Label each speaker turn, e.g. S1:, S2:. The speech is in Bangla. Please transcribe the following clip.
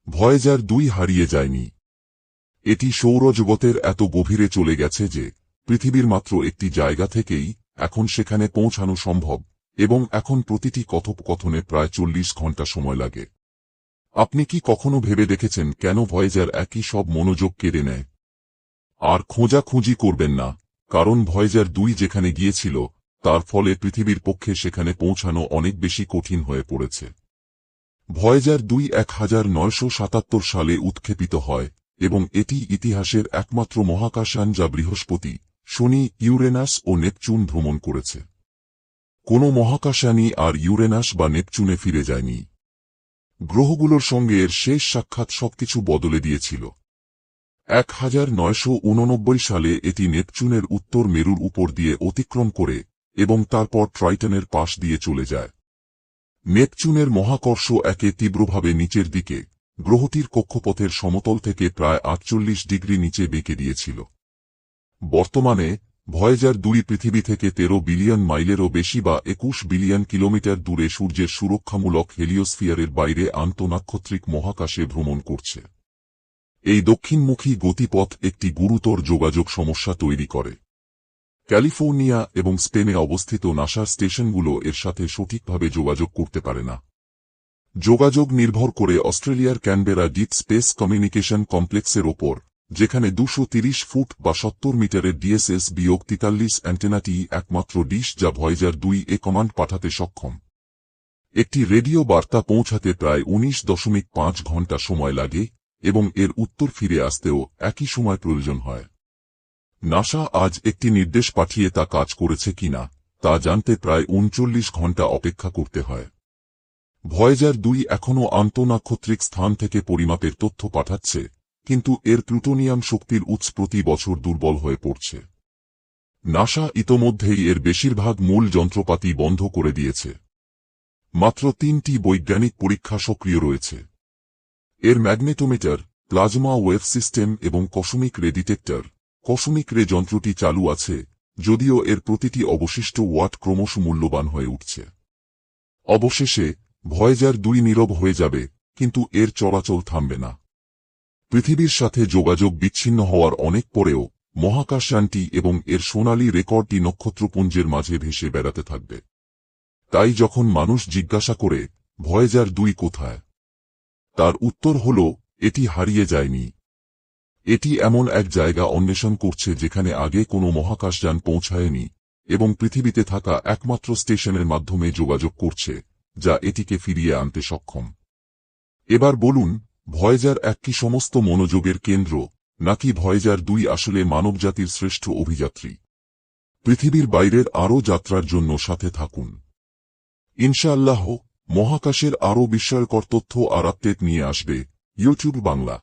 S1: ভয়েজার 2 হারিয়ে যায়নি। এটি সৌরজগতের এত গভীরে চলে গেছে যে পৃথিবীর মাত্র একটি জায়গা থেকেই এখন সেখানে পৌঁছানো সম্ভব, এবং এখন প্রতিটি কথোপকথনে প্রায় 40 ঘন্টা সময় লাগে। আপনি কি কখনো ভেবে দেখেছেন কেন ভয়েজার একই সব মনোযোগ কেড়ে নেয়? আর খোঁজাখুঁজি করবেন না, কারণ ভয়েজার 2 যেখানে গিয়েছিল তার ফলে পৃথিবীর পক্ষে সেখানে পৌঁছানো অনেক বেশি কঠিন হয়ে পড়েছে। ভয়েজার 2 1977 সালে উৎক্ষেপিত হয় এবং এটি ইতিহাসের একমাত্র মহাকাশযান যা বৃহস্পতি, শনি, ইউরেনাস ও নেপচুন ভ্রমণ করেছে। কোনো মহাকাশযানই আর ইউরেনাস বা নেপচুনে ফিরে যায়নি। গ্রহগুলোর সঙ্গে এর শেষ সাক্ষাৎ সবকিছু বদলে দিয়েছিল। 1989 সালে এটি নেপচুনের উত্তর মেরুর উপর দিয়ে অতিক্রম করে এবং তারপর ট্রাইটনের পাশ দিয়ে চলে যায়। নেপচুনের মহাকর্ষ একে তীব্রভাবে নিচের দিকে গ্রহটির কক্ষপথের সমতল থেকে প্রায় 48 ডিগ্রি নিচে বেঁকে দিয়েছিল। বর্তমানে ভয়েজার 2 পৃথিবী থেকে 13 বিলিয়ন মাইলেরও বেশি বা 21 বিলিয়ন কিলোমিটার দূরে সূর্যের সুরক্ষামূলক হেলিওস্ফিয়ারের বাইরে আন্তঃনাক্ষত্রিক মহাকাশে ভ্রমণ করছে। এই দক্ষিণমুখী গতিপথ একটি গুরুতর যোগাযোগ সমস্যা তৈরি করে। ক্যালিফোর্নিয়া এবং স্পেনে অবস্থিত নাসার স্টেশনগুলো এর সাথে সঠিকভাবে যোগাযোগ করতে পারে না। যোগাযোগ নির্ভর করে অস্ট্রেলিয়ার ক্যানবেরা ডিপ স্পেস কমিউনিকেশন কমপ্লেক্সের ওপর, যেখানে 230 ফুট বা 70 মিটারের DSS-43 অ্যান্টেনাটি একমাত্র ডিশ যা ভয়েজার 2 কমান্ড পাঠাতে সক্ষম। একটি রেডিও বার্তা পৌঁছাতে প্রায় 19.5 ঘন্টা সময় লাগে এবং এর উত্তর ফিরে আসতেও একই সময় প্রয়োজন হয়। নাসা আজ একটি নির্দেশ পাঠিয়ে তা কাজ করেছে কিনা তা জানতে প্রায় 39 ঘন্টা অপেক্ষা করতে হয়। ভয়েজার 2 এখনও আন্তঃনাক্ষত্রিক স্থান থেকে পরিমাপের তথ্য পাঠাচ্ছে, কিন্তু এর প্লুটোনিয়াম শক্তির উৎস প্রতি বছর দুর্বল হয়ে পড়ছে। নাসা ইতোমধ্যেই এর বেশিরভাগ মূল যন্ত্রপাতি বন্ধ করে দিয়েছে। মাত্র 3টি বৈজ্ঞানিক পরীক্ষা সক্রিয় রয়েছে। এর ম্যাগনেটোমিটার, প্লাজমা ওয়েভ সিস্টেম এবং কসমিক রে ডিটেক্টর, কসমিক রে যন্ত্রটি চালু আছে, যদিও এর প্রতিটি অবশিষ্ট ওয়াট ক্রমশ মূল্যবান হয়ে উঠছে। অবশেষে ভয়েজার 2 নীরব হয়ে যাবে, কিন্তু এর চলাচল থামবে না। পৃথিবীর সাথে যোগাযোগ বিচ্ছিন্ন হওয়ার অনেক পরেও মহাকাশযানটি এবং এর সোনালী রেকর্ডটি নক্ষত্রপুঞ্জের মাঝে ভেসে বেড়াতে থাকবে। তাই যখন মানুষ জিজ্ঞাসা করে ভয়েজার 2 কোথায়, তার উত্তর হল এটি হারিয়ে যায়নি। এটি এমন এক জায়গা অন্বেষণ করছে যেখানে আগে কোনো মহাকাশযান পৌঁছায়নি এবং পৃথিবীতে থাকা একমাত্র স্টেশনের মাধ্যমে যোগাযোগ করছে যা এটিকে ফিরিয়ে আনতে সক্ষম। এবার বলুন, ভয়েজার 1 কি সমস্ত মনোযোগের কেন্দ্র, নাকি ভয়েজার 2 আসলে মানবজাতির শ্রেষ্ঠ অভিযাত্রী? পৃথিবীর বাইরের আরও যাত্রার জন্য সাথে থাকুন। ইনশাআল্লাহ মহাকাশের আরও বিস্ময়কর তথ্য আর আপডেট নিয়ে আসবে ইউটিউব বাংলা।